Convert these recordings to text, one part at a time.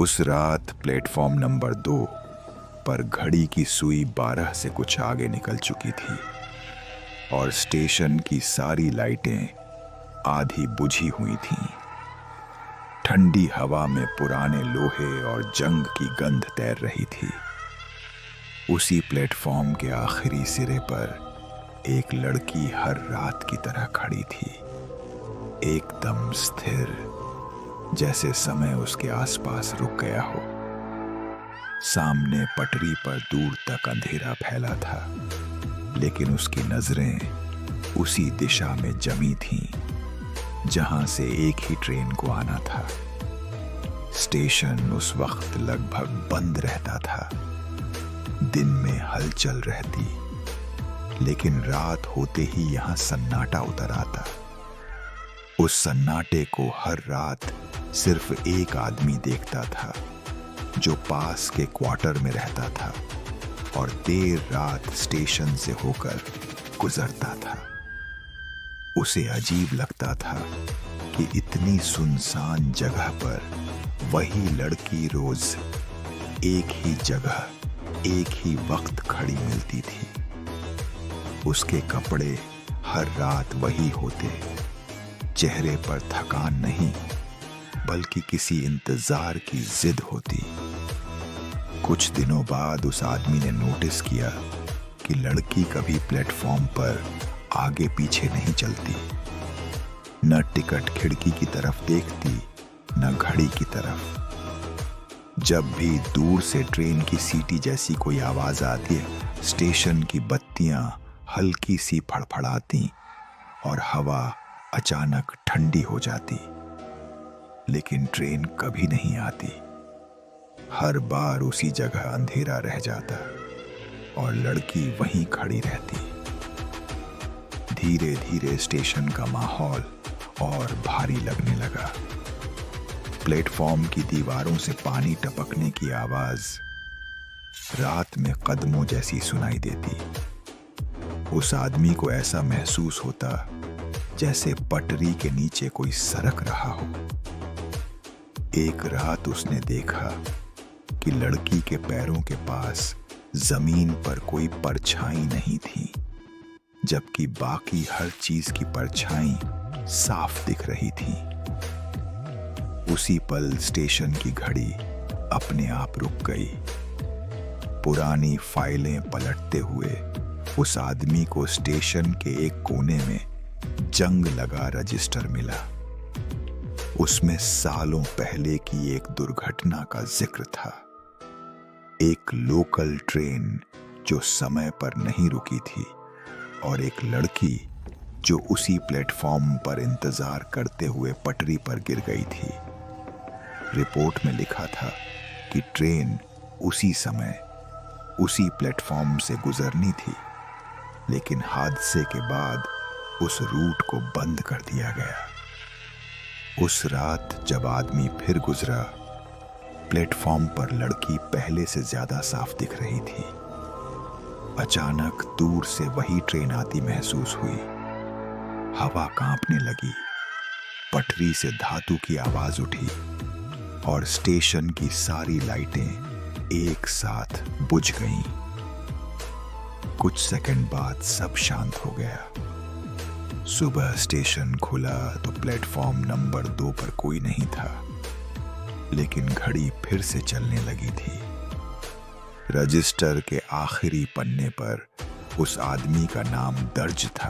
उस रात platform number 2 पर घड़ी की सुई 12 से कुछ आगे निकल चुकी थी और स्टेशन की सारी लाइटें आधी बुझी हुई थीं। ठंडी हवा में पुराने लोहे और जंग की गंध तैर रही थी। उसी प्लेटफॉर्म के आखिरी सिरे पर एक लड़की हर रात की तरह खड़ी थी, एकदम स्थिर, जैसे समय उसके आसपास रुक गया हो। सामने पटरी पर दूर तक अंधेरा फैला था, लेकिन उसकी नजरें उसी दिशा में जमी थीं जहां से एक ही ट्रेन को आना था। स्टेशन उस वक्त लगभग बंद रहता था। दिन में हलचल रहती, लेकिन रात होते ही यहां सन्नाटा उतर आता। उस सन्नाटे को हर रात सिर्फ एक आदमी देखता था, जो पास के क्वार्टर में रहता था और देर रात स्टेशन से होकर गुजरता था। उसे अजीब लगता था कि इतनी सुनसान जगह पर वही लड़की रोज एक ही जगह एक ही वक्त खड़ी मिलती थी। उसके कपड़े हर रात वही होते, चेहरे पर थकान नहीं बल्कि किसी इंतजार की जिद होती। कुछ दिनों बाद उस आदमी ने नोटिस किया कि लड़की कभी प्लेटफॉर्म पर आगे पीछे नहीं चलती, न टिकट खिड़की की तरफ देखती, न घड़ी की तरफ। जब भी दूर से ट्रेन की सीटी जैसी कोई आवाज आती है, स्टेशन की बत्तियां हल्की सी फड़फड़ाती और हवा अचानक ठंडी हो जाती, लेकिन ट्रेन कभी नहीं आती। हर बार उसी जगह अंधेरा रह जाता और लड़की वहीं खड़ी रहती। धीरे धीरे स्टेशन का माहौल और भारी लगने लगा। प्लेटफॉर्म की दीवारों से पानी टपकने की आवाज रात में कदमों जैसी सुनाई देती। उस आदमी को ऐसा महसूस होता जैसे पटरी के नीचे कोई सरक रहा हो। एक रात उसने देखा कि लड़की के पैरों के पास जमीन पर कोई परछाई नहीं थी, जबकि बाकी हर चीज की परछाई साफ दिख रही थी। उसी पल स्टेशन की घड़ी अपने आप रुक गई। पुरानी फाइलें पलटते हुए उस आदमी को स्टेशन के एक कोने में जंग लगा रजिस्टर मिला। उसमें सालों पहले की एक दुर्घटना का जिक्र था। एक लोकल ट्रेन जो समय पर नहीं रुकी थी और एक लड़की जो उसी प्लेटफॉर्म पर इंतजार करते हुए पटरी पर गिर गई थी। रिपोर्ट में लिखा था कि ट्रेन उसी समय उसी प्लेटफॉर्म से गुजरनी थी, लेकिन हादसे के बाद उस रूट को बंद कर दिया गया। उस रात जब आदमी फिर गुजरा, प्लेटफॉर्म पर लड़की पहले से ज्यादा साफ दिख रही थी। अचानक दूर से वही ट्रेन आती महसूस हुई। हवा कांपने लगी, पटरी से धातु की आवाज उठी और स्टेशन की सारी लाइटें एक साथ बुझ गईं। कुछ सेकंड बाद सब शांत हो गया। सुबह स्टेशन खुला तो प्लेटफॉर्म नंबर 2 पर कोई नहीं था, लेकिन घड़ी फिर से चलने लगी थी। रजिस्टर के आखिरी पन्ने पर उस आदमी का नाम दर्ज था,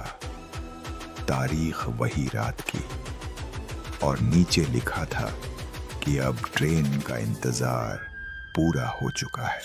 तारीख वही रात की, और नीचे लिखा था कि अब ट्रेन का इंतजार पूरा हो चुका है।